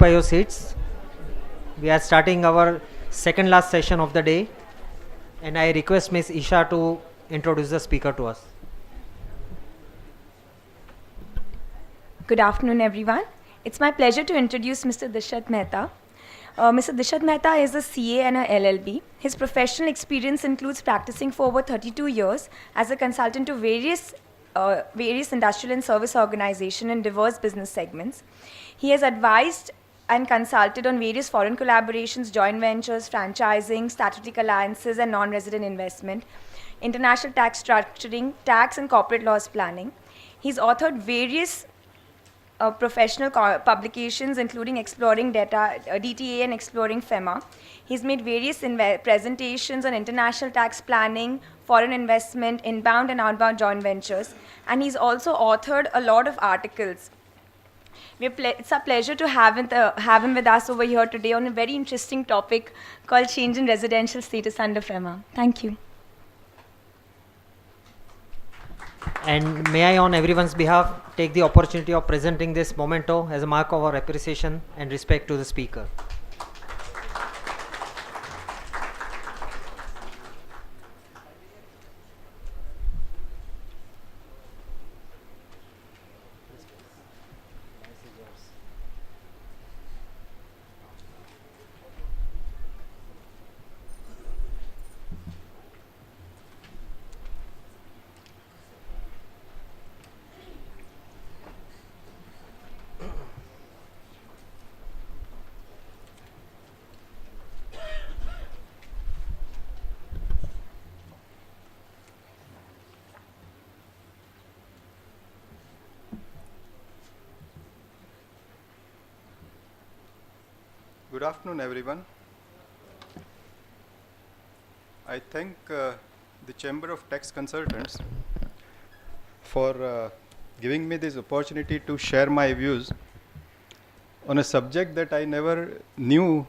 occupy your seats. We are starting our second last session of the day, and I request Ms. Isha to introduce the speaker to us. Good afternoon, everyone. It's my pleasure to introduce Mr. Dishrat Mehta. Mr. Dishrat Mehta is a CA and a LLB. His professional experience includes practicing for over 32 years as a consultant to various industrial and service organizations in diverse business segments. He has advised and consulted on various foreign collaborations, joint ventures, franchising, strategic alliances, and non-resident investment, international tax structuring, tax and corporate laws planning. He's authored various professional publications, including Exploring Data, DTA, and Exploring FEMA. He's made various presentations on international tax planning, foreign investment, inbound and outbound joint ventures, and he's also authored a lot of articles. It's a pleasure to have him with us over here today on a very interesting topic called change in residential status under FEMA. Thank you. And may I, on everyone's behalf, take the opportunity of presenting this memento as a mark of our appreciation and respect to the speaker. Good afternoon, everyone. I thank the Chamber of Tax Consultants for giving me this opportunity to share my views on a subject that I never knew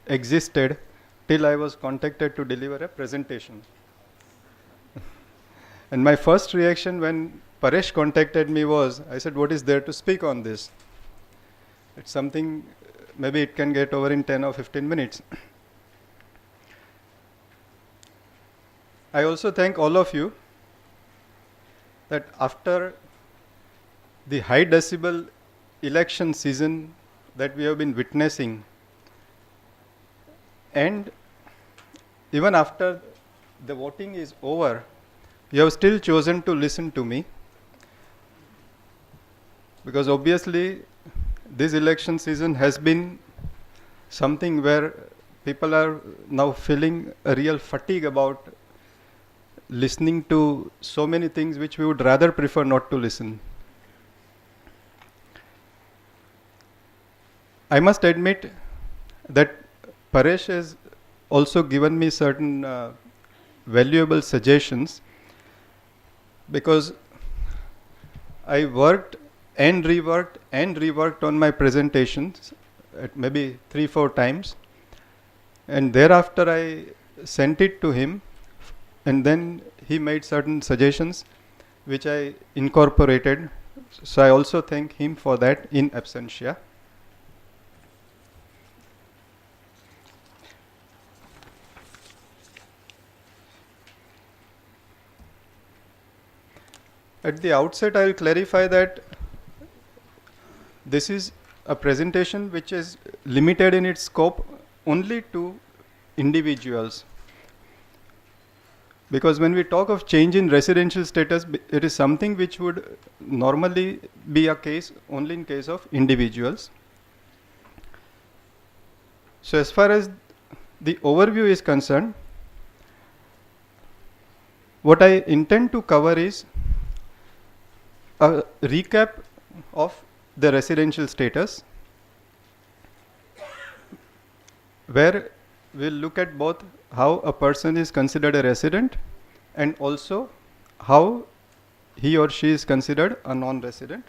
existed till I was contacted to deliver a presentation. And my first reaction when Paresh contacted me was, I said, what is there to speak on this? It's something, maybe it can get over in 10 or 15 minutes. I also thank all of you that after the high decibel election season that we have been witnessing, and even after the voting is over, you have still chosen to listen to me, because obviously this election season has been something where people are now feeling a real fatigue about listening to so many things which we would rather prefer not to listen. I must admit that Paresh has also given me certain valuable suggestions, because I worked and reworked on my presentations at maybe 3-4 times, and thereafter I sent it to him, and then he made certain suggestions which I incorporated. So I also thank him for that in absentia. At the outset, I will clarify that this is a presentation which is limited in its scope only to individuals. Because when we talk of change in residential status, it is something which would normally be a case only in case of individuals. So as far as the overview is concerned, what I intend to cover is a recap of the residential status, where we'll look at both how a person is considered a resident and also how he or she is considered a non-resident.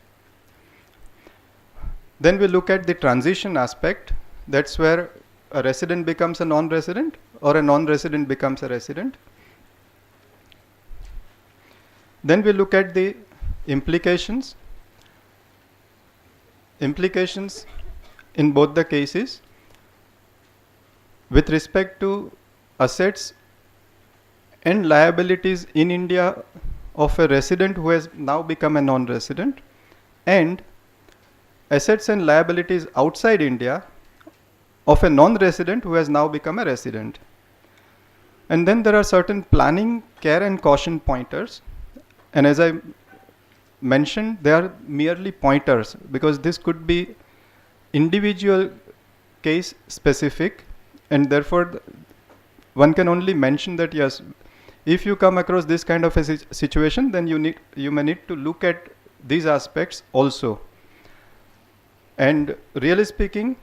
Then we'll look at the transition aspect. That's where a resident becomes a non-resident or a non-resident becomes a resident. Then we'll look at the implications in both the cases with respect to assets and liabilities in India of a resident who has now become a non-resident, and assets and liabilities outside India of a non-resident who has now become a resident. And then there are certain planning, care and caution pointers, and as I mentioned, they are merely pointers because this could be individual case specific, and therefore one can only mention that yes, if you come across this kind of a situation, then you may need to look at these aspects also. And really speaking,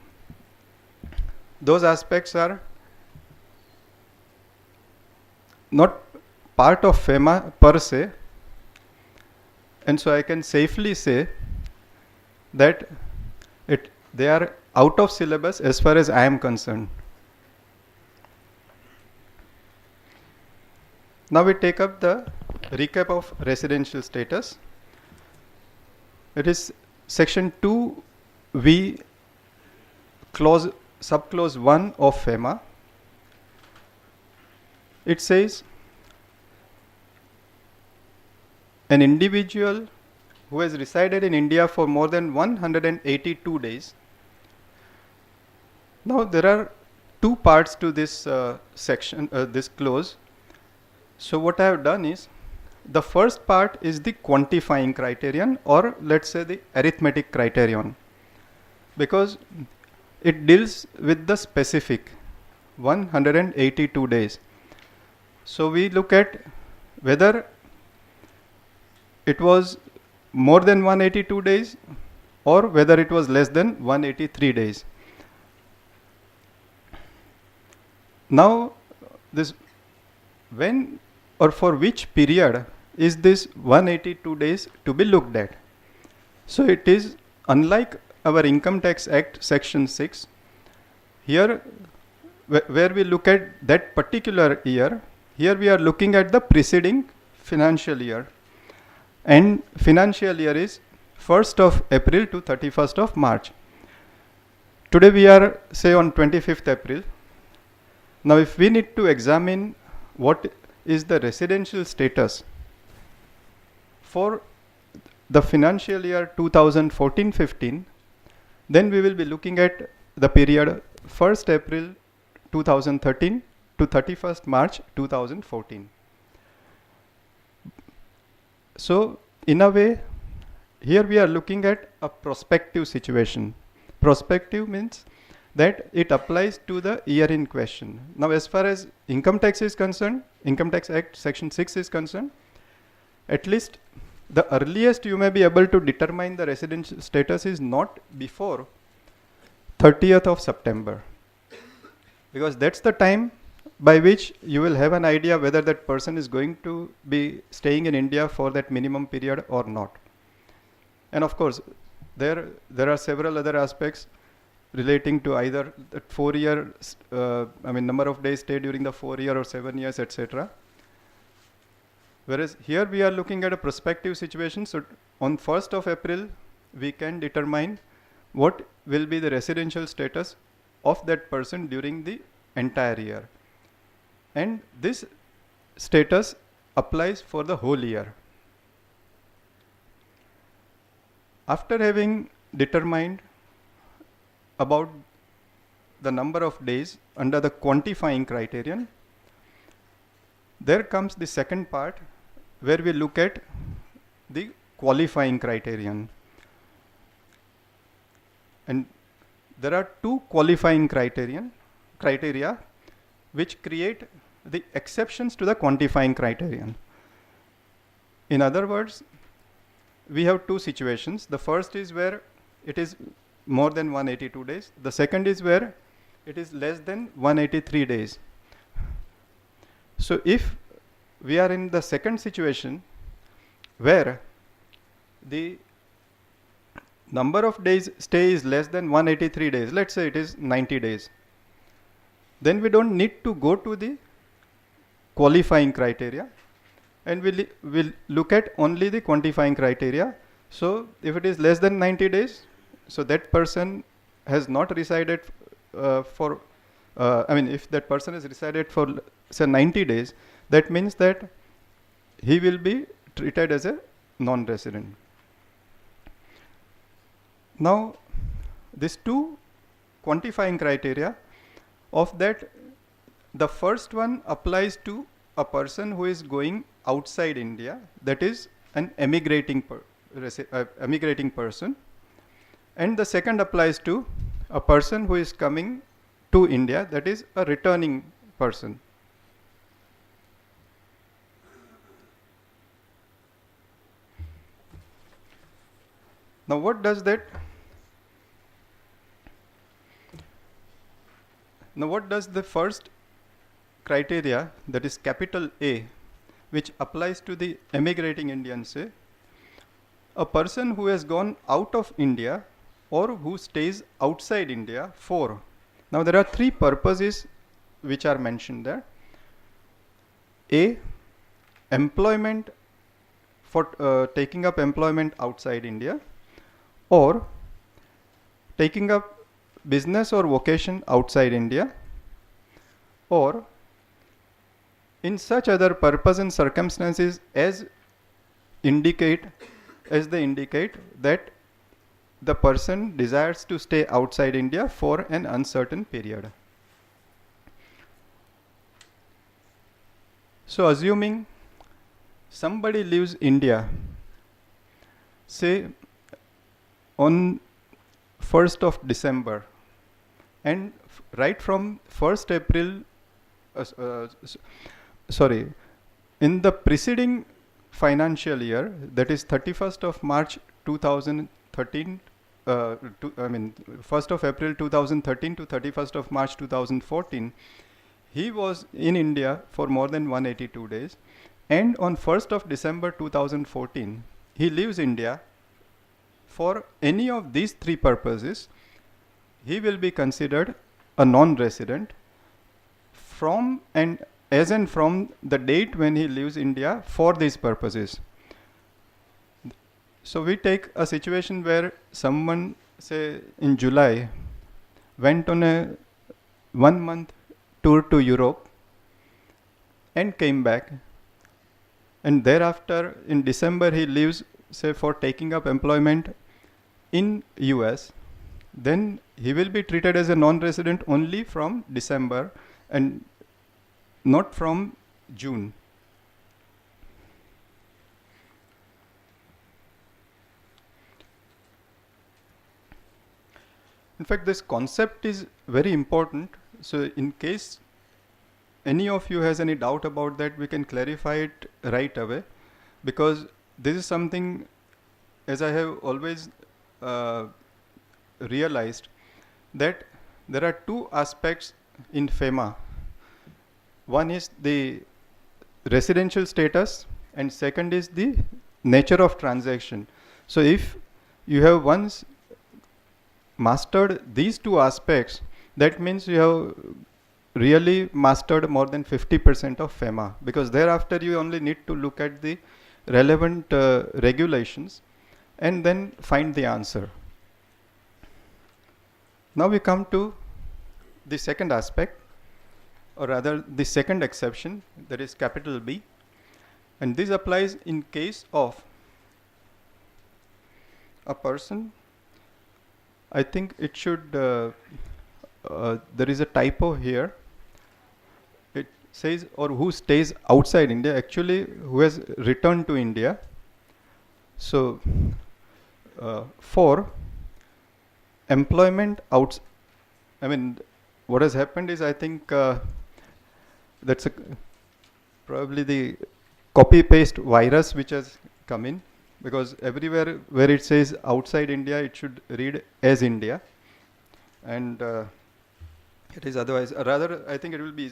those aspects are not part of FEMA per se, and so I can safely say that they are out of syllabus as far as I am concerned. Now we take up the recap of residential status. It is section 2V subclause 1 of FEMA. It says an individual who has resided in India for more than 182 days. Now there are two parts to this section, this clause. So what I have done is, the first part is the quantifying criterion, or let's say the arithmetic criterion, because it deals with the specific 182 days. So we look at whether it was more than 182 days or whether it was less than 183 days. Now this, when or for which period is this 182 days to be looked at? So it is unlike our Income Tax Act section 6. Here where we look at that particular year, here we are looking at the preceding financial year, and financial year is 1st of April to 31st of March. Today we are say on 25th April. Now if we need to examine what is the residential status for the financial year 2014-15, then we will be looking at the period 1st April 2013 to 31st March 2014. So in a way, here we are looking at a prospective situation. Prospective means that it applies to the year in question. Now as far as income tax is concerned, Income Tax Act section 6 is concerned, at least the earliest you may be able to determine the residential status is not before 30th of September, because that's the time by which you will have an idea whether that person is going to be staying in India for that minimum period or not. And of course there are several other aspects relating to either that 4 year, number of days stayed during the 4 year or 7 years, etc. Whereas here we are looking at a prospective situation. So on 1st of April, we can determine what will be the residential status of that person during the entire year. And this status applies for the whole year. After having determined about the number of days under the quantifying criterion, there comes the second part where we look at the qualifying criterion. And there are two qualifying criteria which create the exceptions to the quantifying criterion. In other words, we have two situations. The first is where it is more than 182 days. The second is where it is less than 183 days. So if we are in the second situation where the number of days stay is less than 183 days, let's say it is 90 days, then we don't need to go to the qualifying criteria, and we'll look at only the quantifying criteria. So if it is less than 90 days, so that person has not resided if that person has resided for say 90 days, that means that he will be treated as a non-resident. Now, these two quantifying criteria, of that, the first one applies to a person who is going outside India, that is an emigrating person, and the second applies to a person who is coming to India, that is a returning person. Now, what does that? Now, what does the first criteria, that is capital A, which applies to the emigrating Indian, say? A person who has gone out of India or who stays outside India for. Now, there are three purposes which are mentioned there. A, employment, for taking up employment outside India, or taking up business or vocation outside India, or in such other purpose and circumstances as they indicate that the person desires to stay outside India for an uncertain period. So, assuming somebody leaves India, say on 1st of December, and right from 1st April, in the preceding financial year, that is 31st of March 2013, 1st of April 2013 to 31st of March 2014, he was in India for more than 182 days, and on 1st of December 2014, he leaves India. For any of these three purposes, he will be considered a non-resident from the date when he leaves India for these purposes. So, we take a situation where someone, say in July, went on a 1 month tour to Europe and came back, and thereafter in December he leaves, say, for taking up employment in US, then he will be treated as a non-resident only from December and not from June. In fact, this concept is very important. So, in case any of you has any doubt about that, we can clarify it right away, because this is something, as I have always realized, that there are two aspects in FEMA. One is the residential status, and second is the nature of transaction. So, if you have once mastered these two aspects, that means you have really mastered more than 50% of FEMA, because thereafter you only need to look at the relevant regulations and then find the answer. Now we come to the second aspect, or rather the second exception, that is capital B, and this applies in case of a person. I think it should, there is a typo here. It says, or who stays outside India, actually who has returned to India. So, for employment what has happened is, I think that's probably the copy paste virus which has come in, because everywhere where it says outside India, it should read as India, and it is otherwise. Rather, I think it will be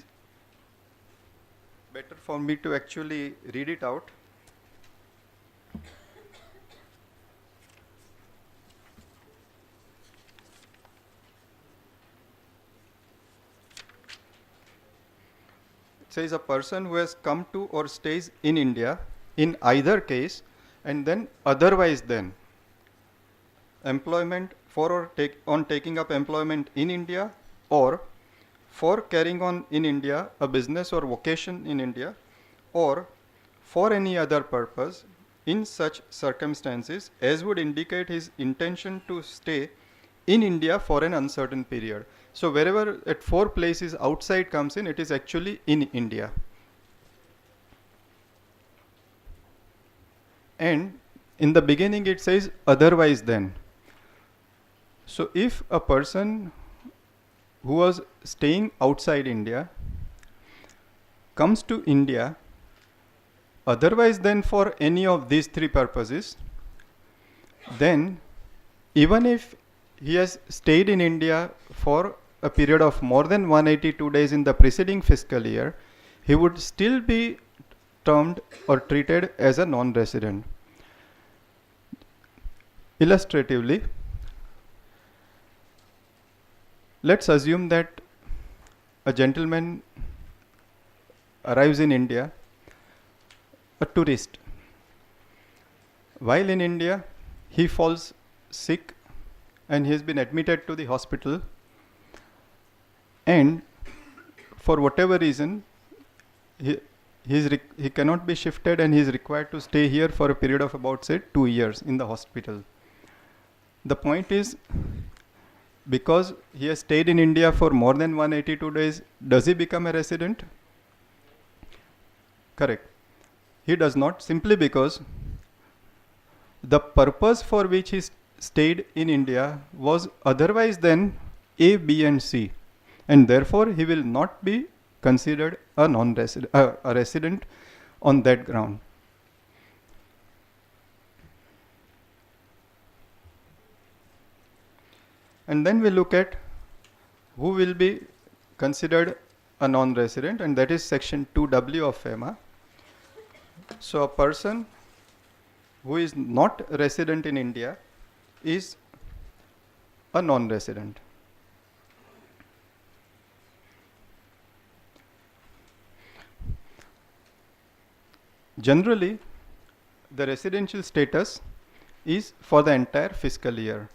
better for me to actually read it out. It says a person who has come to or stays in India in either case, and then otherwise then employment on taking up employment in India, or for carrying on in India a business or vocation in India, or for any other purpose in such circumstances as would indicate his intention to stay in India for an uncertain period. So wherever at 4 places outside comes in, it is actually in India. And in the beginning it says otherwise then. So if a person who was staying outside India comes to India otherwise then for any of these 3 purposes, then even if he has stayed in India for a period of more than 182 days in the preceding fiscal year, he would still be termed or treated as a non-resident. Illustratively, let's assume that a gentleman arrives in India, a tourist. While in India, he falls sick and he has been admitted to the hospital, and for whatever reason he cannot be shifted and he is required to stay here for a period of about, say, 2 years in the hospital. The point is, because he has stayed in India for more than 182 days, does he become a resident? Correct. He does not, simply because the purpose for which he stayed in India was otherwise than A, B and C, and therefore he will not be considered a non-resident, a resident on that ground. And then we look at who will be considered a non-resident, and that is section 2W of FEMA. So a person who is not resident in India is a non-resident. Generally, the residential status is for the entire fiscal year.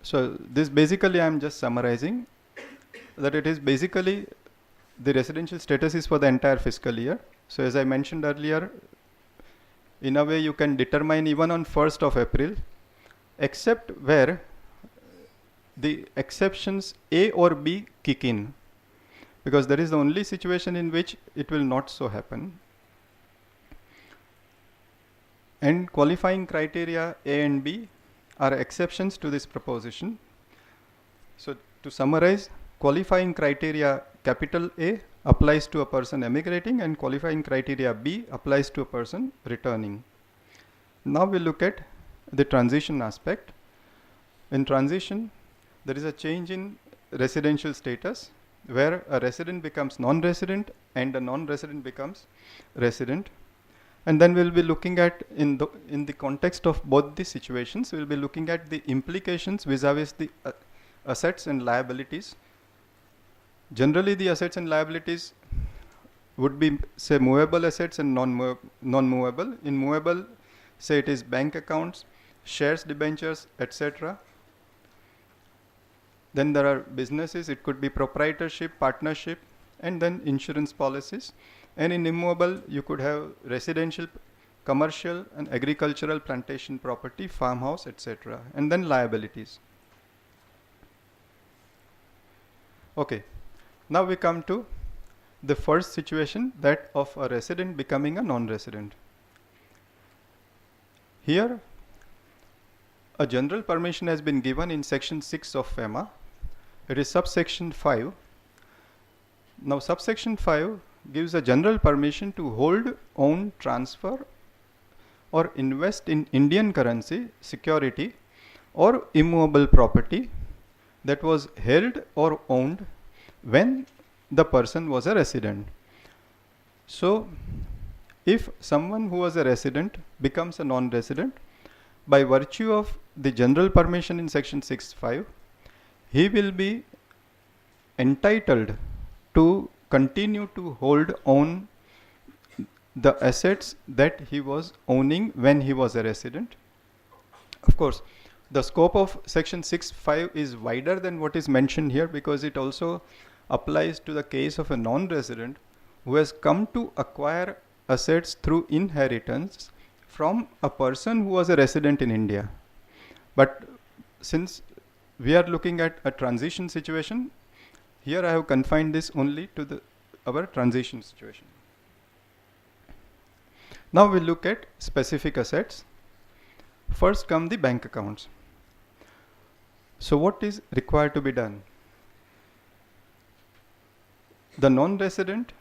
So this basically I am just summarizing that it is basically the residential status is for the entire fiscal year. So as I mentioned earlier, in a way you can determine even on 1st of April, except where the exceptions A or B kick in, because that is the only situation in which it will not so happen. And qualifying criteria A and B are exceptions to this proposition. So to summarize, qualifying criteria capital A applies to a person emigrating, and qualifying criteria B applies to a person returning. Now we look at the transition aspect. In transition, there is a change in residential status where a resident becomes non-resident and a non-resident becomes resident. And then we'll be looking at, in the context of both the situations, we'll be looking at the implications vis-a-vis the assets and liabilities. Generally, the assets and liabilities would be, say, movable assets and non-movable. In movable, say it is bank accounts, shares, debentures, etc. Then there are businesses, it could be proprietorship, partnership, and then insurance policies. And in immovable, you could have residential, commercial, and agricultural plantation property, farmhouse, etc. And then liabilities. Okay, now we come to the first situation, that of a resident becoming a non-resident. Here, a general permission has been given in section 6 of FEMA. It is subsection 5. Now subsection 5 gives a general permission to hold, own, transfer or invest in Indian currency, security or immovable property that was held or owned when the person was a resident. So if someone who was a resident becomes a non-resident, by virtue of the general permission in section 6.5, he will be entitled to continue to hold, own the assets that he was owning when he was a resident. Of course, the scope of section 6.5 is wider than what is mentioned here, because it also applies to the case of a non-resident who has come to acquire assets through inheritance from a person who was a resident in India. But since we are looking at a transition situation, here I have confined this only to our transition situation. Now we look at specific assets. First come the bank accounts. So what is required to be done? The non-resident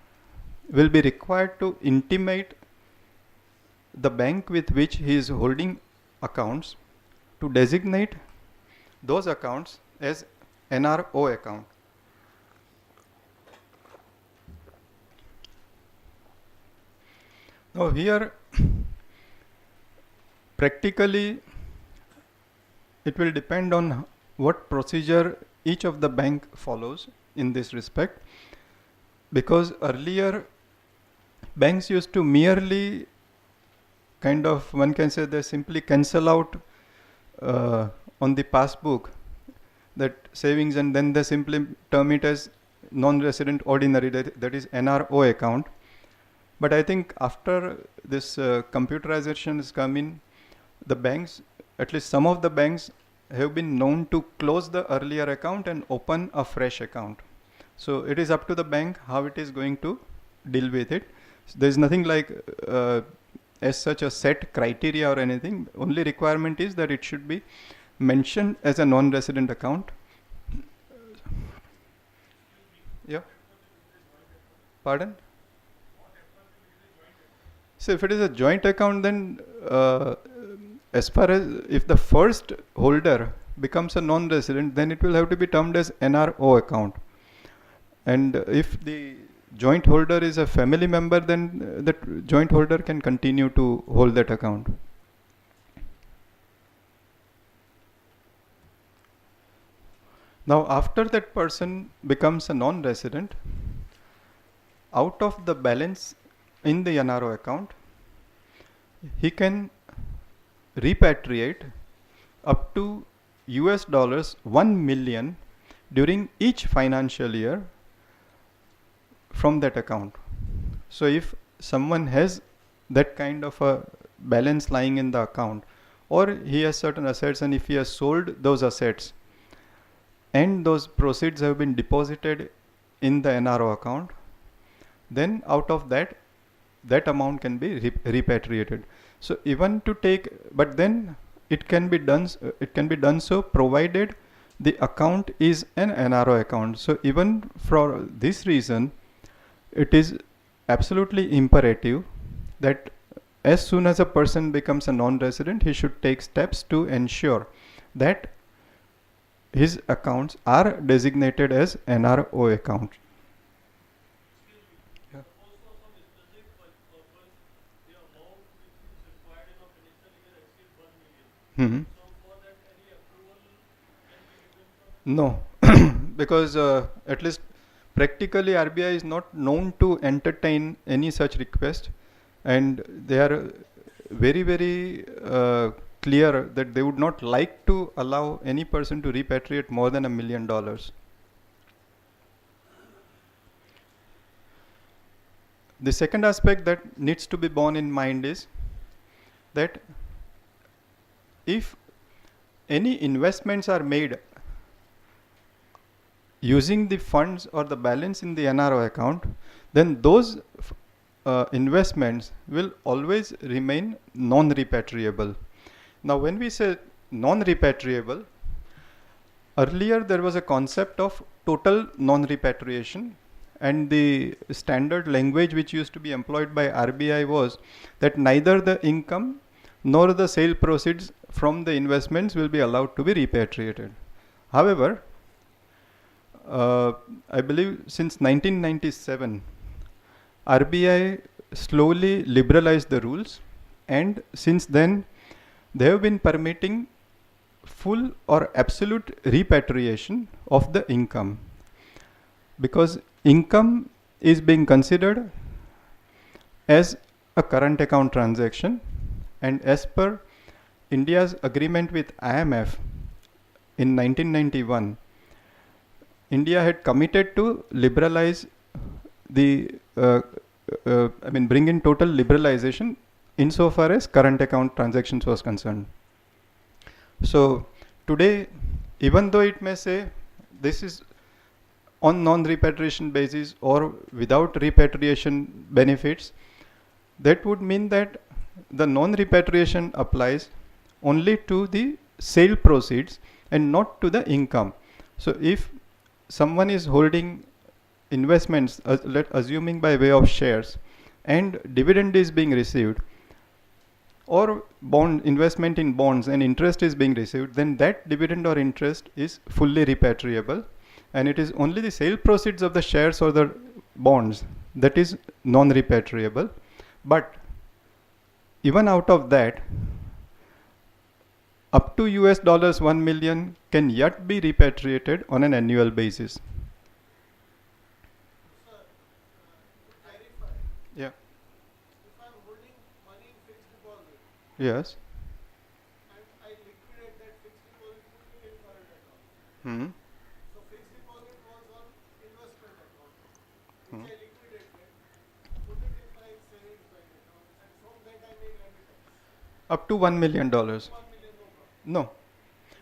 will be required to intimate the bank with which he is holding accounts to designate those accounts as NRO account. Now here, practically, it will depend on what procedure each of the bank follows in this respect, because earlier banks used to merely kind of, one can say, they simply cancel out on the passbook that savings, and then they simply term it as non-resident ordinary, that is NRO account. But I think after this computerization has come in, the banks, at least some of the banks, have been known to close the earlier account and open a fresh account. So it is up to the bank how it is going to deal with it. So there is nothing like as such a set criteria or anything. Only requirement is that it should be mentioned as a non-resident account. Yeah. Pardon? So if it is a joint account, then as far as if the first holder becomes a non-resident, then it will have to be termed as NRO account. And if the joint holder is a family member, then that joint holder can continue to hold that account. Now after that person becomes a non-resident, out of the balance in the NRO account, he can repatriate up to US dollars 1 million during each financial year from that account. So if someone has that kind of a balance lying in the account, or he has certain assets, and if he has sold those assets and those proceeds have been deposited in the NRO account, then out of that amount can be repatriated. So even to take, but then it can be done so provided the account is an NRO account. So even for this reason, it is absolutely imperative that as soon as a person becomes a non-resident, he should take steps to ensure that his accounts are designated as NRO accounts. Mm-hmm. No, because at least practically RBI is not known to entertain any such request, and they are very, very clear that they would not like to allow any person to repatriate more than $1 million. The second aspect that needs to be borne in mind is that if any investments are made using the funds or the balance in the NRO account, then those investments will always remain non-repatriable. Now when we say non-repatriable, earlier there was a concept of total non-repatriation, and the standard language which used to be employed by RBI was that neither the income nor the sale proceeds from the investments will be allowed to be repatriated. However, I believe since 1997, RBI slowly liberalized the rules, and since then they have been permitting full or absolute repatriation of the income, because income is being considered as a current account transaction, and as per India's agreement with IMF in 1991, India had committed to liberalize bring in total liberalization insofar as current account transactions was concerned. So today, even though it may say this is on non-repatriation basis or without repatriation benefits, that would mean that the non-repatriation applies only to the sale proceeds and not to the income. So if someone is holding investments, assuming by way of shares, and dividend is being received, or bond investment in bonds and interest is being received, then that dividend or interest is fully repatriable, and it is only the sale proceeds of the shares or the bonds that is non-repatriable. But even out of that, up to US $1 million can yet be repatriated on an annual basis. Yeah. If I'm holding money in fixed deposit Yes. and I liquidate that fixed deposit fully in current account. Hmm. So fixed deposit was on investment account, Hmm. which I liquidated, put it in my savings bank account, and from that I make remittance. Up to $1 million. 1 million, no problem. No.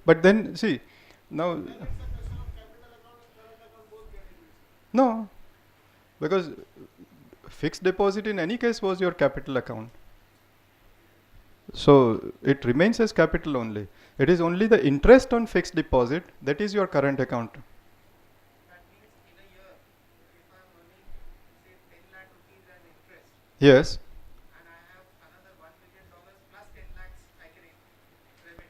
But then see, now Then it's a question of capital account and current account both getting used. no, because fixed deposit in any case was your capital account. So it remains as capital only. It is only the interest on fixed deposit that is your current account. That means in a year, if I'm earning say 10 lakh rupees and interest, Yes. and I have another $1 million plus 10 lakhs I can remit.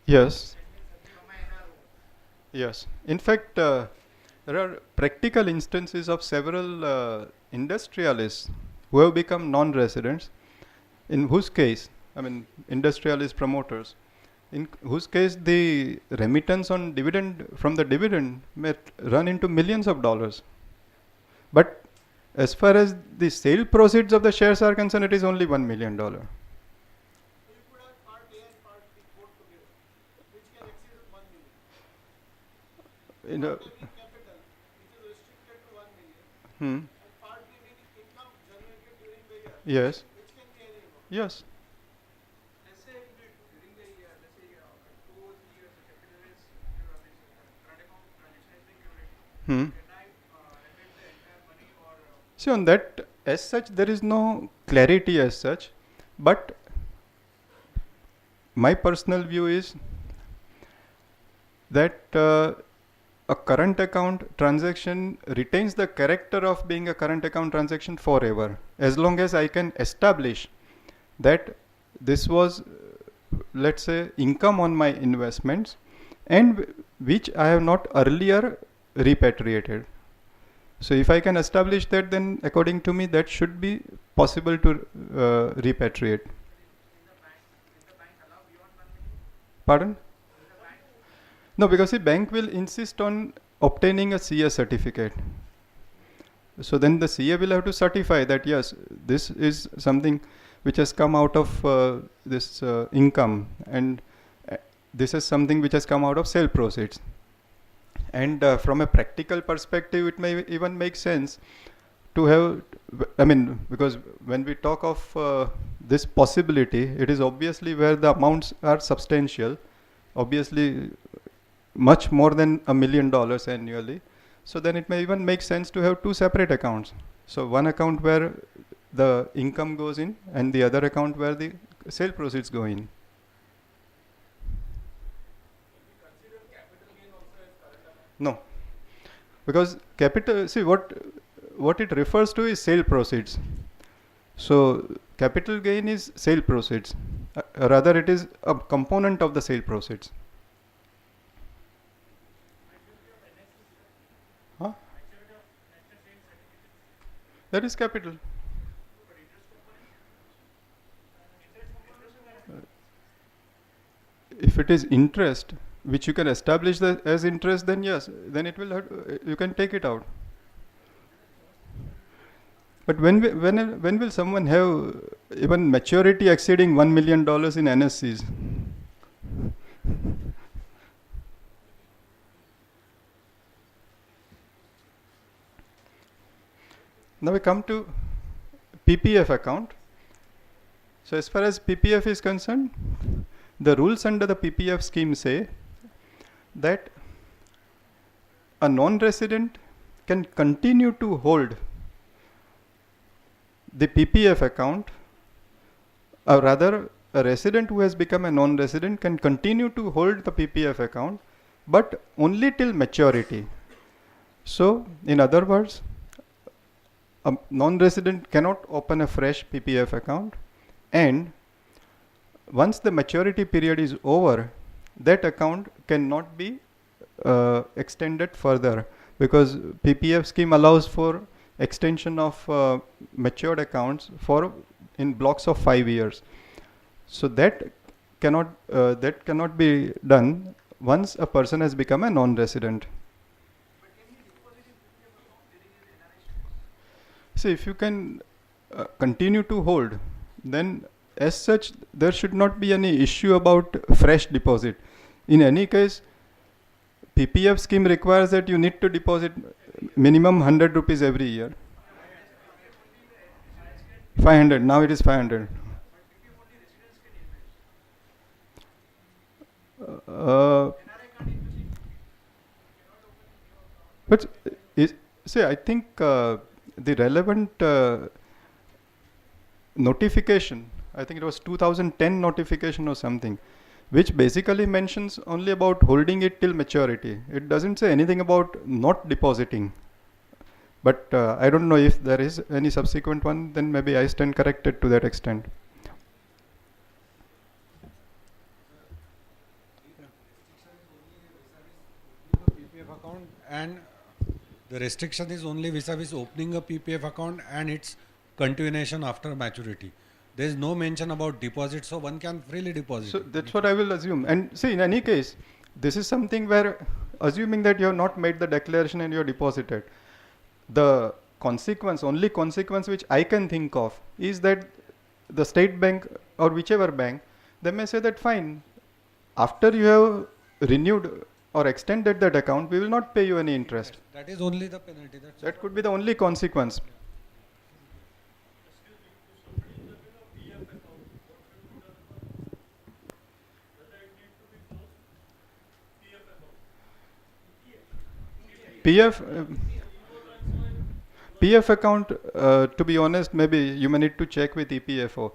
Yes. That means from my NRO. Yes. In fact, there are practical instances of several industrialists who have become non-residents, in whose case, industrialist promoters, in whose case the remittance on dividend from the dividend may run into millions of dollars. But as far as the sale proceeds of the shares are concerned, it is only $1 million. So you could have part A and part B both together, which can exceed 1 million. In a, Part A being capital, which is restricted to 1 million, hmm, and part B meaning income generated during the year, yes, which can be any amount. yes. Let's say during the year, let's say 2 or 3 years, the capital is, current account transaction is being curated. Hmm. Can I remit the entire money or See, on that, as such, there is no clarity as such, but my personal view is that a current account transaction retains the character of being a current account transaction forever, as long as I can establish that this was, let's say, income on my investments, and which I have not earlier repatriated. So if I can establish that, then according to me, that should be possible to repatriate. Pardon? No, because the bank will insist on obtaining a CA certificate. So then the CA will have to certify that yes, this is something which has come out of this income, and this is something which has come out of sale proceeds. And from a practical perspective, it may even make sense to have, because when we talk of this possibility, it is obviously where the amounts are substantial, obviously much more than $1 million annually. So then it may even make sense to have two separate accounts. So one account where the income goes in, and the other account where the sale proceeds go in. No, because capital, see what it refers to is sale proceeds. So capital gain is sale proceeds, rather it is a component of the sale proceeds. Huh? That is capital. If it is interest, which you can establish that as interest, then yes, then it will you can take it out. But when will someone have even maturity exceeding $1 million in NSCs? Now we come to PPF account. So as far as PPF is concerned, the rules under the PPF scheme say that a non-resident can continue to hold the PPF account, or rather a resident who has become a non-resident can continue to hold the PPF account, but only till maturity. So in other words, a non-resident cannot open a fresh PPF account, and once the maturity period is over, that account cannot be extended further, because PPF scheme allows for extension of matured accounts for in blocks of 5 years. So that cannot be done once a person has become a non-resident. See, if you can continue to hold, then as such there should not be any issue about fresh deposit. In any case, PPF scheme requires that you need to deposit minimum 100 rupees every year. 500, now it is 500. But see, I think the relevant notification, I think it was 2010 notification or something, which basically mentions only about holding it till maturity. It doesn't say anything about not depositing. But I don't know if there is any subsequent one, then maybe I stand corrected to that extent. PPF account, and the restriction is only vis-a-vis opening a PPF account and its continuation after maturity. There is no mention about deposit, so one can freely deposit. So that's what I will assume. And see, in any case, this is something where, assuming that you have not made the declaration and you have deposited, the only consequence which I can think of is that the state bank or whichever bank, they may say that fine, after you have renewed or extended that account, we will not pay you any interest. That is only the penalty. That could be the only consequence. PF account, to be honest, maybe you may need to check with EPFO,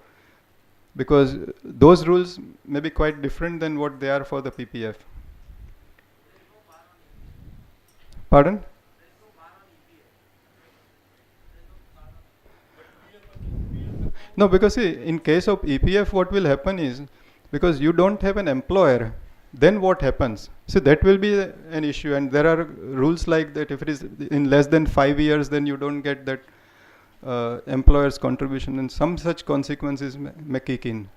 because those rules may be quite different than what they are for the PPF. Pardon? No, because see, in case of EPF, what will happen is, because you don't have an employer, then what happens? So that will be an issue, and there are rules like that. If it is in less than 5 years, then you don't get that employer's contribution, and some such consequences may kick in.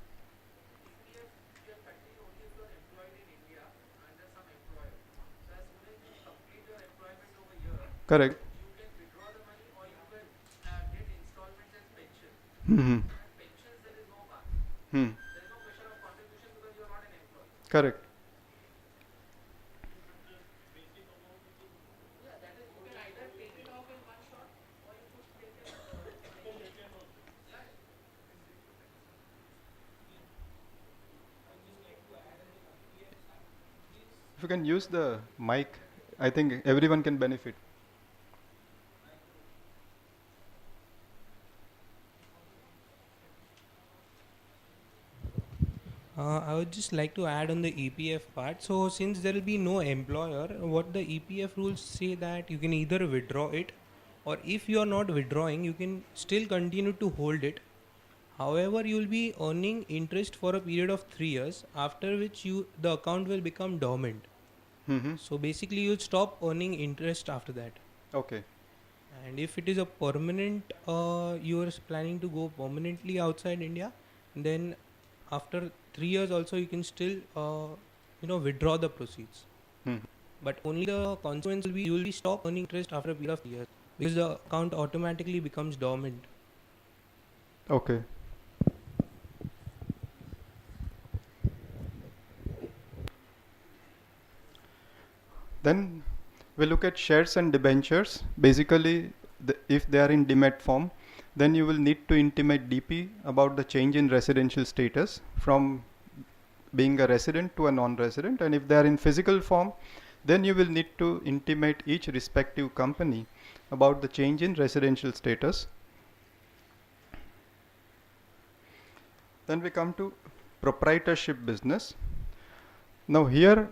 Correct. Mm-hmm. Correct. If you can use the mic, I think everyone can benefit. I would just like to add on the EPF part. So since there will be no employer, what the EPF rules say that you can either withdraw it, or if you are not withdrawing, you can still continue to hold it. However, you will be earning interest for a period of 3 years, after which the account will become dormant. Mm-hmm. So basically you'll stop earning interest after that. Okay. And if it is a permanent, you are planning to go permanently outside India, then after 3 years also you can still withdraw the proceeds. But only the consequence will be you will be stop earning interest after a period of 3 years, because the account automatically becomes dormant. Then we look at shares and debentures. Basically, if they are in demat form, then you will need to intimate DP about the change in residential status from being a resident to a non-resident. And if they are in physical form, then you will need to intimate each respective company about the change in residential status. Then we come to proprietorship business. Now here,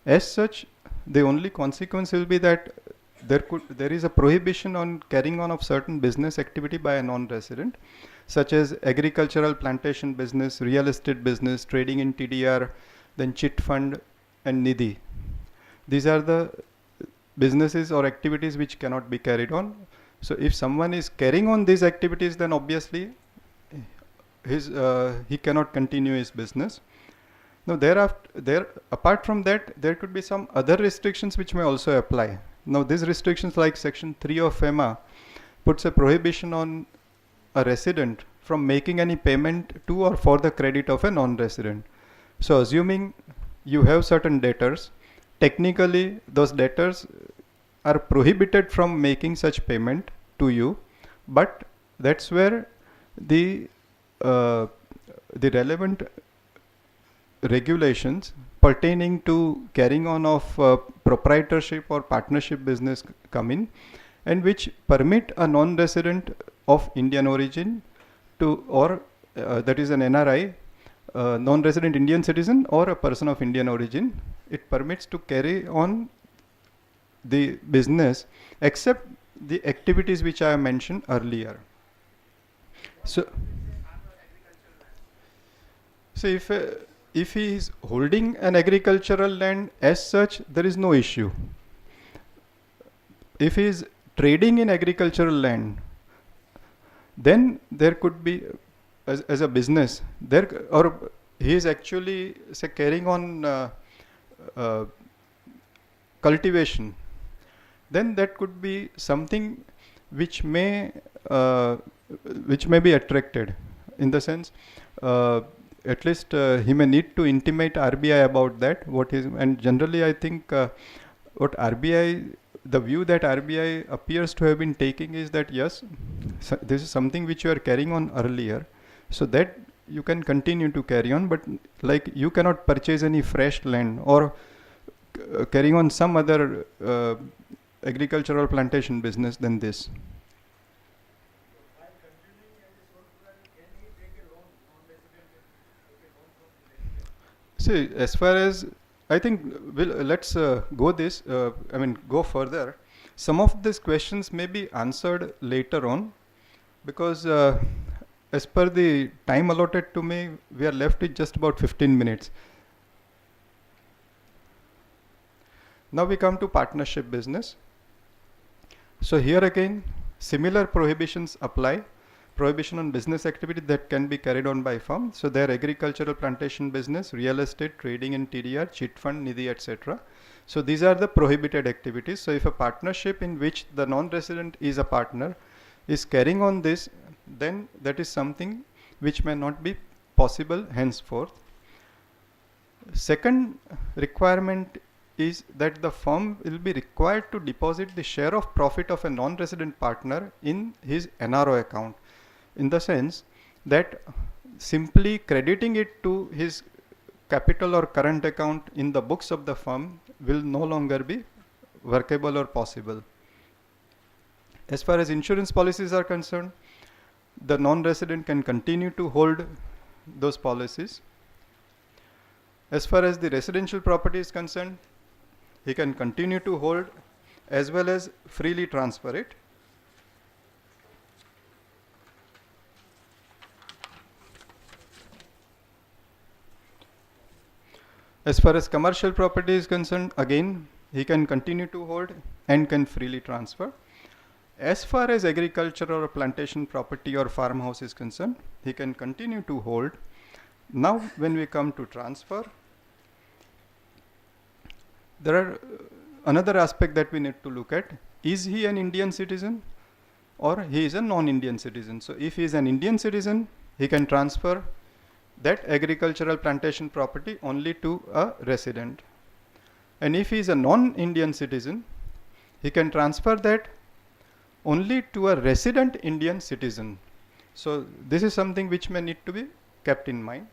as such, the only consequence will be that there is a prohibition on carrying on of certain business activity by a non-resident, such as agricultural plantation business, real estate business, trading in TDR, then chit fund and Nidhi. These are the businesses or activities which cannot be carried on. So if someone is carrying on these activities, then obviously he cannot continue his business. Now apart from that, there could be some other restrictions which may also apply. Now these restrictions, like section 3 of FEMA, puts a prohibition on a resident from making any payment to or for the credit of a non-resident. So assuming you have certain debtors, technically those debtors are prohibited from making such payment to you, but that's where the relevant regulations pertaining to carrying on of proprietorship or partnership business come in, and which permit a non-resident of Indian origin to, or that is an NRI, non-resident Indian citizen or a person of Indian origin, it permits to carry on the business except the activities which I have mentioned earlier. So if he is holding an agricultural land as such, there is no issue. If he is trading in agricultural land, then there could be, as a business, or he is actually carrying on cultivation, then that could be something which may be attracted, in the sense at least he may need to intimate RBI about that. And generally I think what RBI, the view that RBI appears to have been taking is that yes, this is something which you are carrying on earlier, so that you can continue to carry on, but like you cannot purchase any fresh land or carrying on some other agricultural plantation business than this. See, as far as I think, let's go further. Some of these questions may be answered later on, because as per the time allotted to me, we are left with just about 15 minutes. Now we come to partnership business. So here again, similar prohibitions apply. Prohibition on business activity that can be carried on by firm. So there, agricultural plantation business, real estate, trading in TDR, chit fund, Nidhi, etc. So these are the prohibited activities. So if a partnership in which the non-resident is a partner is carrying on this, then that is something which may not be possible henceforth. Second requirement is that the firm will be required to deposit the share of profit of a non-resident partner in his NRO account, in the sense that simply crediting it to his capital or current account in the books of the firm will no longer be workable or possible. As far as insurance policies are concerned, the non-resident can continue to hold those policies. As far as the residential property is concerned, he can continue to hold as well as freely transfer it. As far as commercial property is concerned, again, he can continue to hold and can freely transfer. As far as agricultural or plantation property or farmhouse is concerned, he can continue to hold. Now, when we come to transfer, there are another aspect that we need to look at. Is he an Indian citizen or he is a non-Indian citizen? So if he is an Indian citizen, he can transfer that agricultural plantation property only to a resident. And if he is a non-Indian citizen, he can transfer that only to a resident Indian citizen. So this is something which may need to be kept in mind.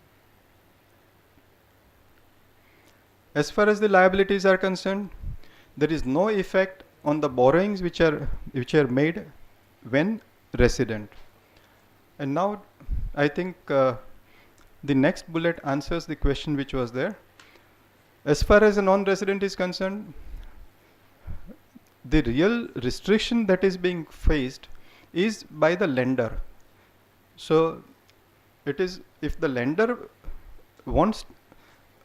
As far as the liabilities are concerned, there is no effect on the borrowings which are made when resident. And now I think the next bullet answers the question which was there. As far as a non-resident is concerned, the real restriction that is being faced is by the lender. So it is, if the lender wants,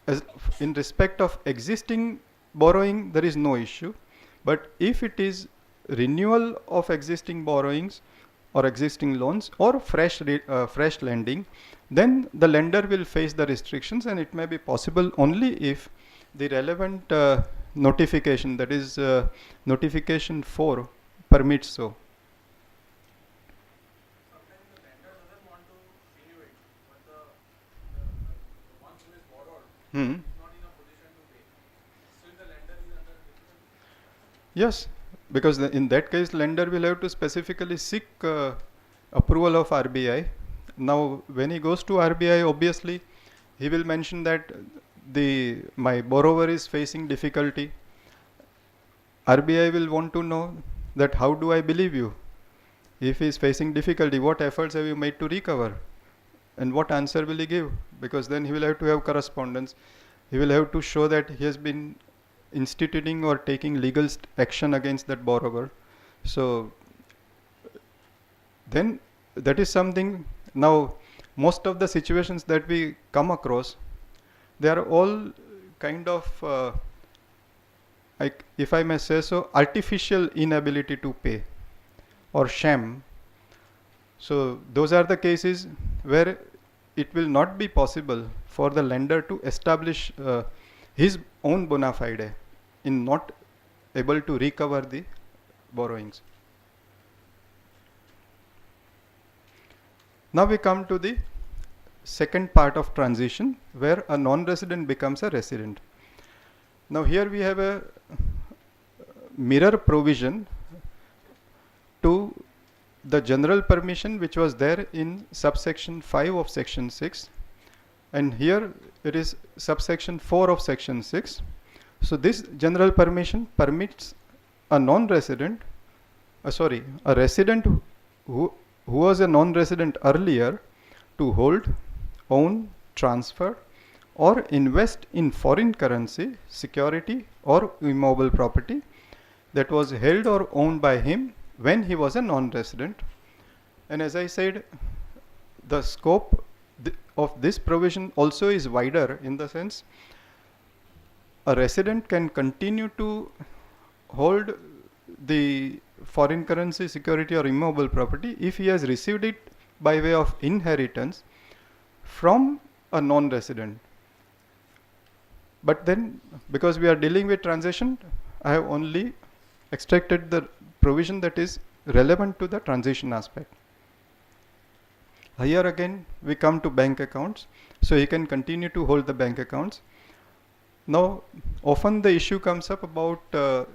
as in respect of existing borrowing, there is no issue. But if it is renewal of existing borrowings or existing loans or fresh lending, then the lender will face the restrictions, and it may be possible only if the relevant notification, that is notification 4, permits so. Sometimes the lender doesn't want to renew it, but the one who is borrowed is not in a position to pay. Still the lender is under difficulty. Yes, because in that case, lender will have to specifically seek approval of RBI. Now, when he goes to RBI, obviously, he will mention that my borrower is facing difficulty. RBI will want to know that how do I believe you? If he is facing difficulty, what efforts have you made to recover? And what answer will he give? Because then he will have to have correspondence. He will have to show that he has been instituting or taking legal action against that borrower. So then that is something. Now most of the situations that we come across, they are all kind of like, if I may say so, artificial inability to pay or sham. So those are the cases where it will not be possible for the lender to establish his own bona fide in not able to recover the borrowings. Now we come to the second part of transition, where a non-resident becomes a resident. Now here we have a mirror provision to the general permission which was there in subsection 5 of section 6, and here it is subsection 4 of section 6. So this general permission permits a non-resident, a resident who was a non-resident earlier to hold, own, transfer or invest in foreign currency, security or immobile property that was held or owned by him when he was a non-resident. And as I said, the scope of this provision also is wider, in the sense a resident can continue to hold the foreign currency, security or immobile property if he has received it by way of inheritance from a non-resident. But then, because we are dealing with transition, I have only extracted the provision that is relevant to the transition aspect. Here again we come to bank accounts, so he can continue to hold the bank accounts. Now often the issue comes up about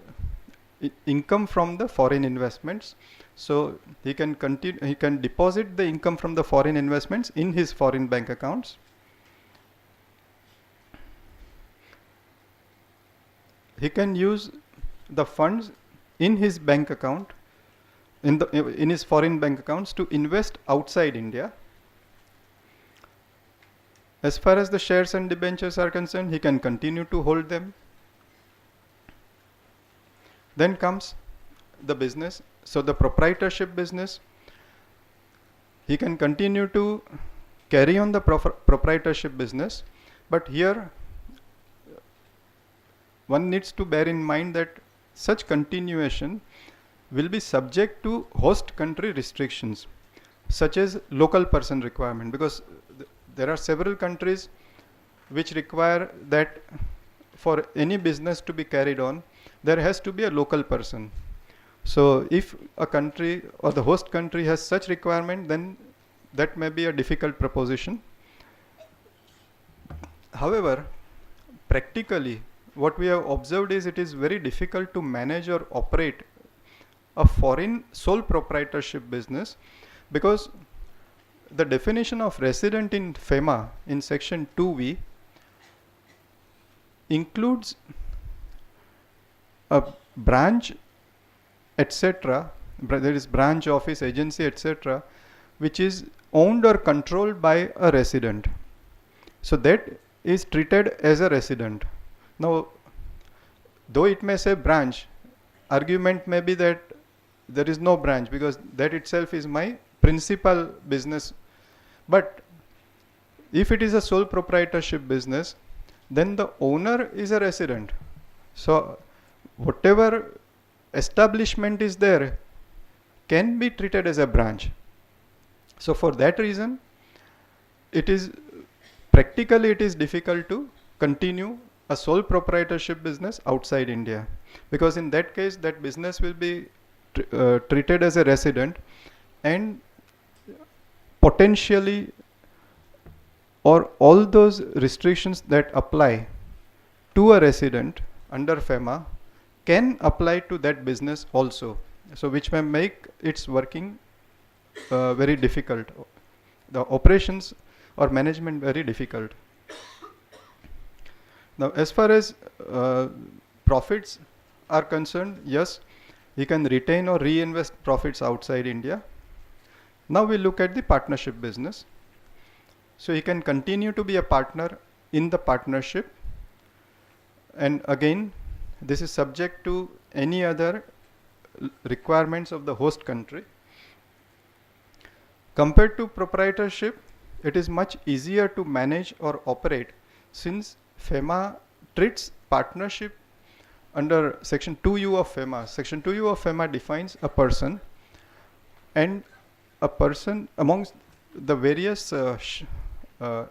income from the foreign investments. So he can deposit the income from the foreign investments in his foreign bank accounts. He can use the funds in his bank account, in his foreign bank accounts, to invest outside India. As far as the shares and debentures are concerned, he can continue to hold them. Then comes the business. So the proprietorship business, he can continue to carry on the proprietorship business, but here one needs to bear in mind that such continuation will be subject to host country restrictions, such as local person requirement, because there are several countries which require that for any business to be carried on, there has to be a local person. So if a country or the host country has such requirement, then that may be a difficult proposition. However, practically what we have observed is it is very difficult to manage or operate a foreign sole proprietorship business, because the definition of resident in FEMA in section 2V includes a branch, etc. There is branch, office, agency, etc., which is owned or controlled by a resident. So that is treated as a resident. Now, though it may say branch, argument may be that there is no branch because that itself is my principal business. But if it is a sole proprietorship business, then the owner is a resident. So whatever establishment is there can be treated as a branch. So for that reason, it is practically it is difficult to continue a sole proprietorship business outside India, because in that case that business will be treated as a resident, and potentially, or all those restrictions that apply to a resident under FEMA can apply to that business also. So which may make its working very difficult, the operations or management very difficult. Now as far as profits are concerned, yes, he can retain or reinvest profits outside India. Now we look at the partnership business. So he can continue to be a partner in the partnership, and again this is subject to any other requirements of the host country. Compared to proprietorship, it is much easier to manage or operate, since FEMA treats partnership under section 2U of FEMA. Section 2U of FEMA defines a person, and a person amongst the various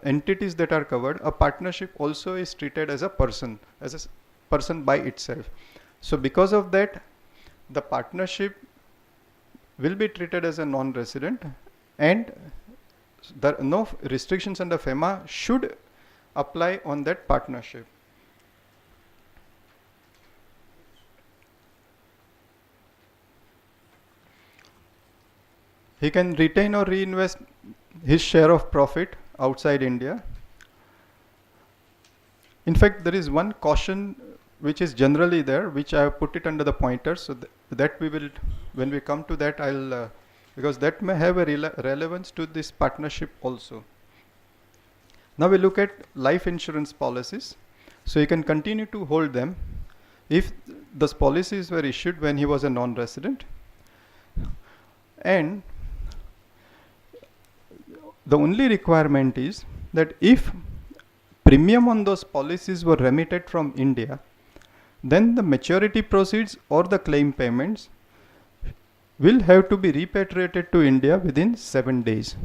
entities that are covered, a partnership also is treated as a person by itself. So because of that, the partnership will be treated as a non-resident, and no restrictions under FEMA should apply on that partnership. He can retain or reinvest his share of profit outside India. In fact, there is one caution which is generally there, which I have put it under the pointers, so that we will, when we come to that, I'll because that may have a relevance to this partnership also. Now we look at life insurance policies. So he can continue to hold them if those policies were issued when he was a non-resident, and the only requirement is that if premium on those policies were remitted from India, then the maturity proceeds or the claim payments will have to be repatriated to India within 7 days.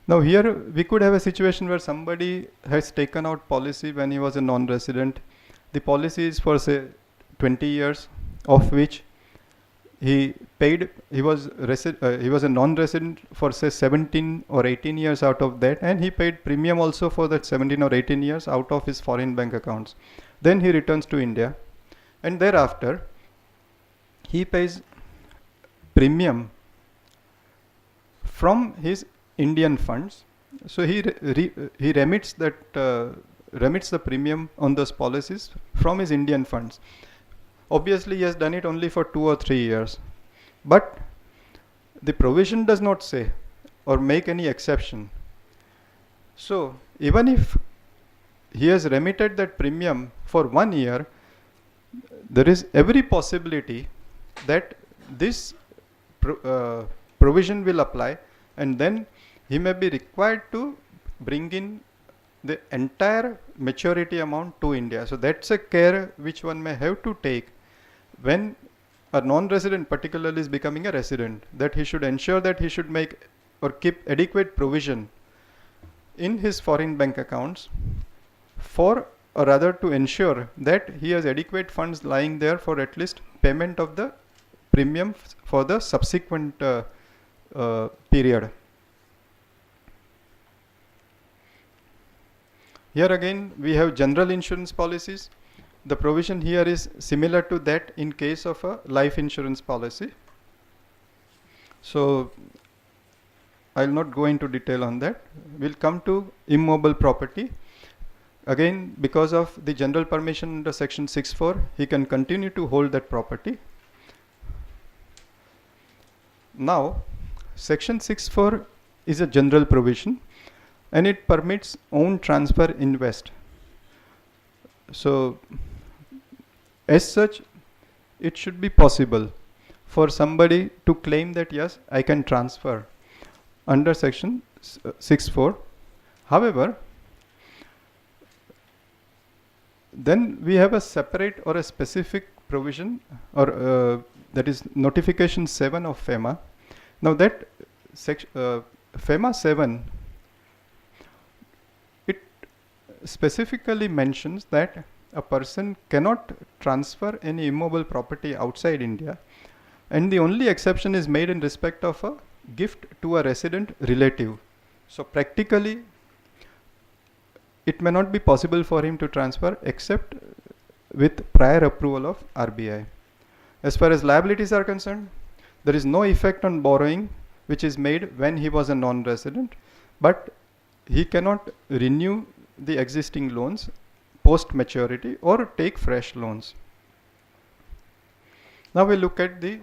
Now here we could have a situation where somebody has taken out policy when he was a non-resident. The policy is for say 20 years, of which he paid, he was a non-resident for say 17 or 18 years out of that, and he paid premium also for that 17 or 18 years out of his foreign bank accounts. Then he returns to India, and thereafter he pays premium from his Indian funds. So he remits that remits the premium on those policies from his Indian funds. Obviously he has done it only for 2 or 3 years, but the provision does not say or make any exception. So even if he has remitted that premium for 1 year, there is every possibility that this provision will apply, and then he may be required to bring in the entire maturity amount to India. So that's a care which one may have to take when a non-resident particularly is becoming a resident, that he should ensure that he should make or keep adequate provision in his foreign bank accounts for, or rather to ensure that he has adequate funds lying there for at least payment of the premium for the subsequent period. Here again we have general insurance policies. the provision here is similar to that in case of a life insurance policy. So I'll not go into detail on that. We'll come to immobile property. Again, because of the general permission under section 6.4, he can continue to hold that property. Now, section 6.4 is a general provision and it permits own transfer in West. So, as such, it should be possible for somebody to claim that yes, I can transfer under section 6.4. However, then we have a separate or a specific provision, or that is notification 7 of FEMA. Now that FEMA 7, it specifically mentions that a person cannot transfer any immobile property outside India, and the only exception is made in respect of a gift to a resident relative. So practically it may not be possible for him to transfer except with prior approval of RBI. As far as liabilities are concerned, there is no effect on borrowing which is made when he was a non-resident, but he cannot renew the existing loans post maturity or take fresh loans. Now we look at the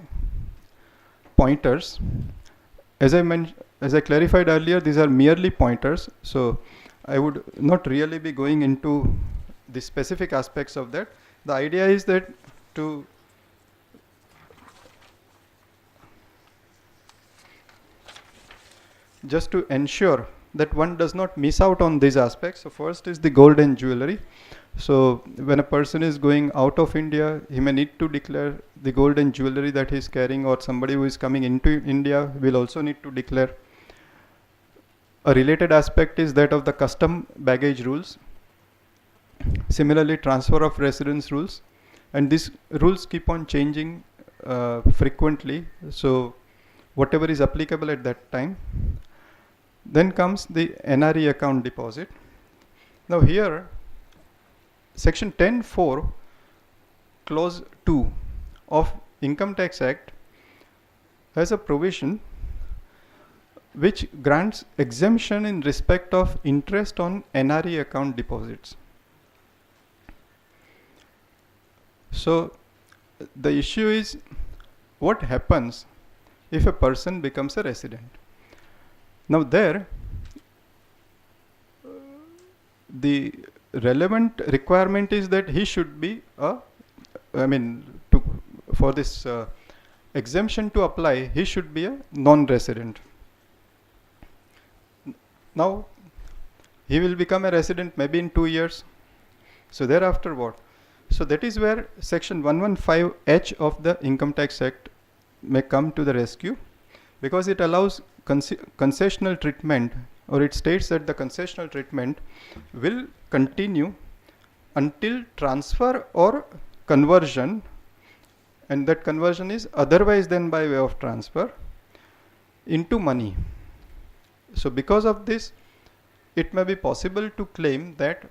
pointers. As I clarified earlier, these are merely pointers, so I would not really be going into the specific aspects of that. The idea is that just to ensure that one does not miss out on these aspects. So first is the gold and jewelry. So when a person is going out of India, he may need to declare the gold and jewelry that he is carrying, or somebody who is coming into India will also need to declare. A related aspect is that of the custom baggage rules. Similarly, transfer of residence rules, and these rules keep on changing frequently, so whatever is applicable at that time. Then comes the NRE account deposit. Now here, section 10.4 clause 2 of Income Tax Act has a provision which grants exemption in respect of interest on NRE account deposits. So the issue is, what happens if a person becomes a resident? Now there, the relevant requirement is that he should be for this exemption to apply, he should be a non-resident. Now he will become a resident maybe in 2 years. So thereafter what? So that is where section 115H of the Income Tax Act may come to the rescue, because it allows concessional treatment, or it states that the concessional treatment will continue until transfer or conversion, and that conversion is otherwise than by way of transfer into money. So because of this, it may be possible to claim that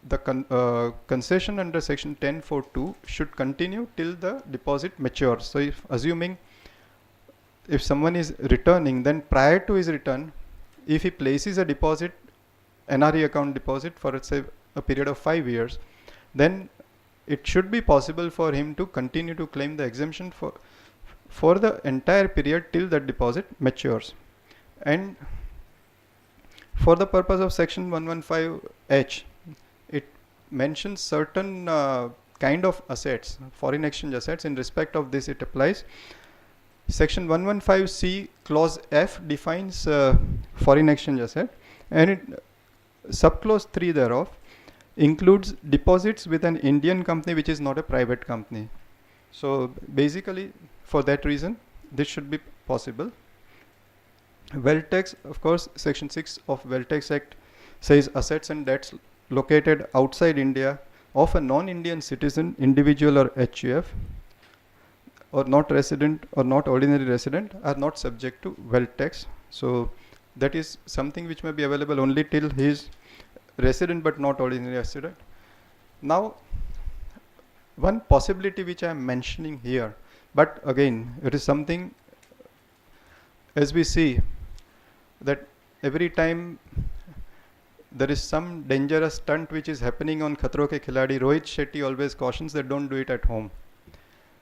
the concession under section 10.4.2 should continue till the deposit matures. So if someone is returning, then prior to his return, if he places a deposit, NRE account deposit for say a period of 5 years, then it should be possible for him to continue to claim the exemption for the entire period till that deposit matures. And for the purpose of section 115H, it mentions certain kind of assets, foreign exchange assets. In respect of this, it applies. Section 115C clause F defines foreign exchange asset, and subclause 3 thereof includes deposits with an Indian company which is not a private company. So basically, for that reason, this should be possible. Wealth tax, of course, section 6 of Wealth Tax Act says assets and debts located outside India of a non-Indian citizen, individual or HUF, or not resident or not ordinary resident, are not subject to wealth tax. So that is something which may be available only till he is resident but not ordinary resident. Now one possibility which I am mentioning here, but again, it is something, as we see, that every time there is some dangerous stunt which is happening on Khatro Ke Khiladi, Rohit Shetty always cautions that don't do it at home.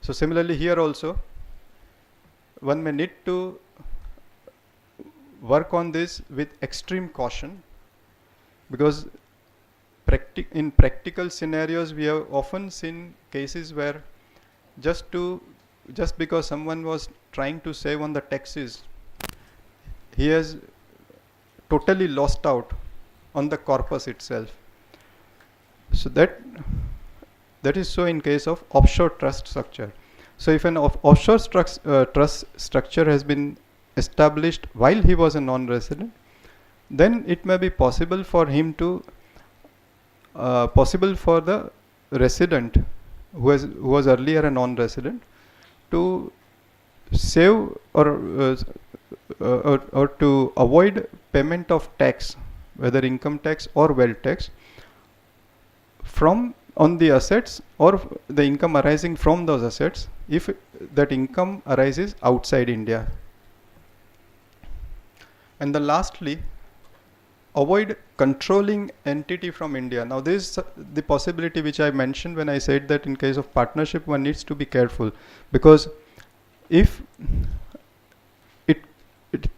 So similarly here also, one may need to work on this with extreme caution, because in practical scenarios we have often seen cases where just because someone was trying to save on the taxes, he has totally lost out on the corpus itself. So that is so in case of offshore trust structure. So if an offshore trust structure has been established while he was a non-resident, then it may be possible for him to possible for the resident who was earlier a non-resident to save or to avoid payment of tax, whether income tax or wealth tax, from on the assets or the income arising from those assets, if that income arises outside India. And the lastly, avoid controlling entity from India. Now this is the possibility which I mentioned when I said that in case of partnership one needs to be careful, because if it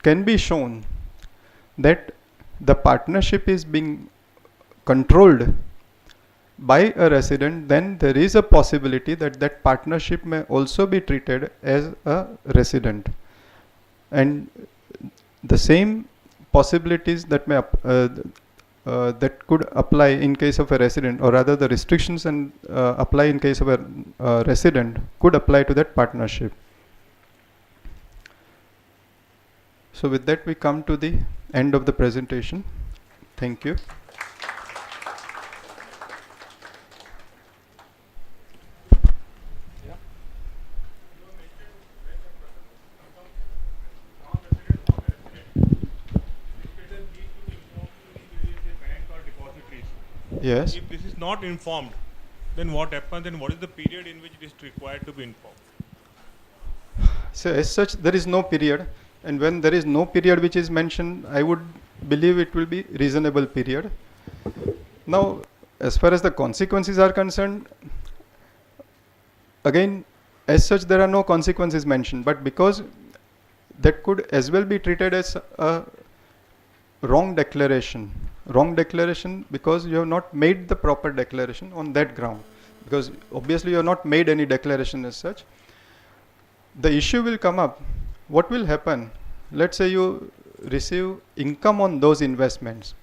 can be shown that the partnership is being controlled by a resident, then there is a possibility that that partnership may also be treated as a resident, and the same possibilities that may that could apply in case of a resident, or rather the restrictions and apply in case of a resident could apply to that partnership. So with that we come to the end of the presentation. Thank you. Yes. If this is not informed, then what happens and what is the period in which it is required to be informed? So as such there is no period, and when there is no period which is mentioned, I would believe it will be reasonable period. Now as far as the consequences are concerned, again as such there are no consequences mentioned, but because that could as well be treated as a wrong declaration because you have not made the proper declaration on that ground, because obviously you have not made any declaration as such. The issue will come up. What will happen? Let's say you receive income on those investments.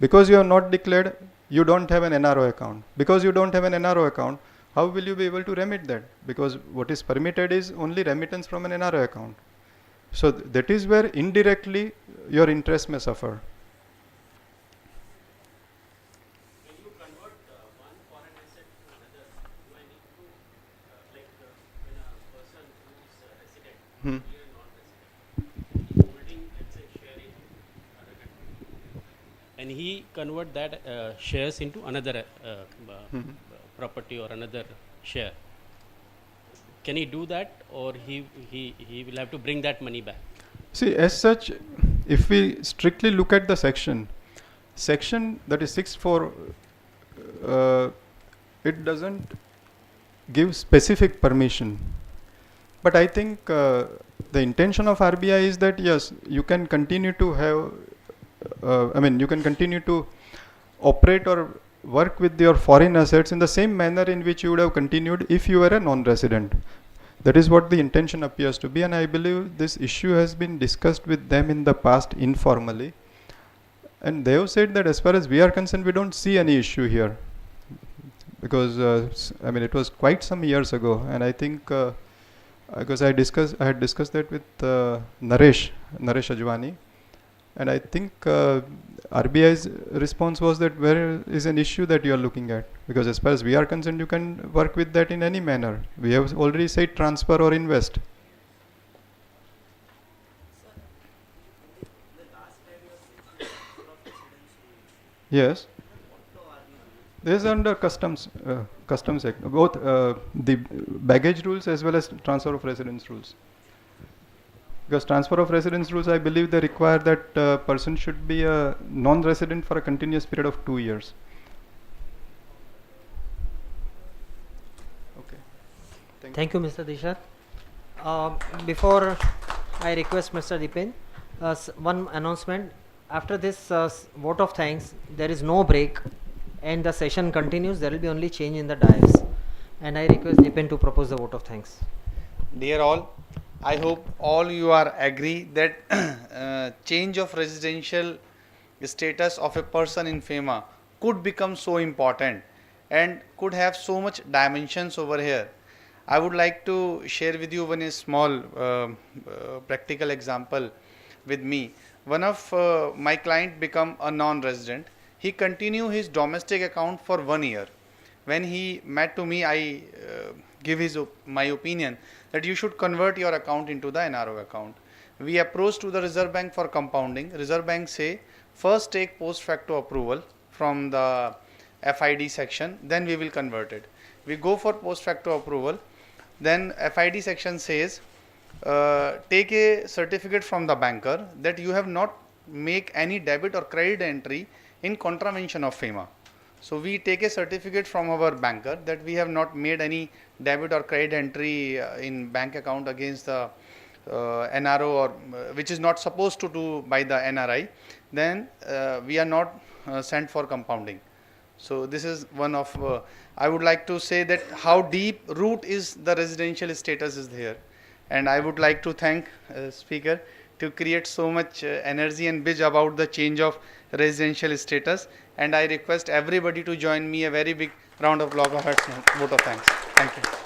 Because you have not declared, you don't have an NRO account. Because you don't have an NRO account, how will you be able to remit that? Because what is permitted is only remittance from an NRO account. So that is where indirectly your interest may suffer. When you convert one foreign asset to another, do I need to, when a person who is a resident, here non-resident, is holding, let's say, share in other country, and he convert that shares into another property or another share, can he do that, or he will have to bring that money back? See, as such, if we strictly look at the section that is 6.4, it doesn't give specific permission. But I think the intention of RBI is that yes, you can continue to have, you can continue to operate or work with your foreign assets in the same manner in which you would have continued if you were a non-resident. That is what the intention appears to be, and I believe this issue has been discussed with them in the past informally, and they have said that as far as we are concerned, we don't see any issue here, because it was quite some years ago, and I think because I had discussed that with Naresh Ajwani, and I think RBI's response was that where is an issue that you are looking at, because as far as we are concerned, you can work with that in any manner. We have already said transfer or invest. Yes. This is under customs. Customs Act, both the baggage rules as well as transfer of residence rules. Because transfer of residence rules, I believe they require that person should be a non-resident for a continuous period of 2 years. Okay. Thank you, Mr. Dishad. Before I request Mr. Dipen, one announcement. After this vote of thanks, there is no break and the session continues. There will be only change in the dais. And I request Dipen to propose the vote of thanks. Dear all, I hope all you are agree that change of residential status of a person in FEMA could become so important and could have so much dimensions over here. I would like to share with you one small practical example with me. One of my client become a non-resident. He continue his domestic account for 1 year. When he met to me, I give my opinion that you should convert your account into the NRO account. We approach to the Reserve Bank for compounding. Reserve Bank say first take post facto approval from the FID section, then we will convert it. We go for post facto approval. Then FID section says take a certificate from the banker that you have not make any debit or credit entry in contravention of FEMA. So we take a certificate from our banker that we have not made any debit or credit entry in bank account against the NRO or which is not supposed to do by the NRI. Then we are not sent for compounding. So this is one of I would like to say that how deep root is the residential status is there, and I would like to thank speaker to create so much energy and buzz about the change of residential status, and I request everybody to join me a very big round of applause of vote of thanks. Thank you.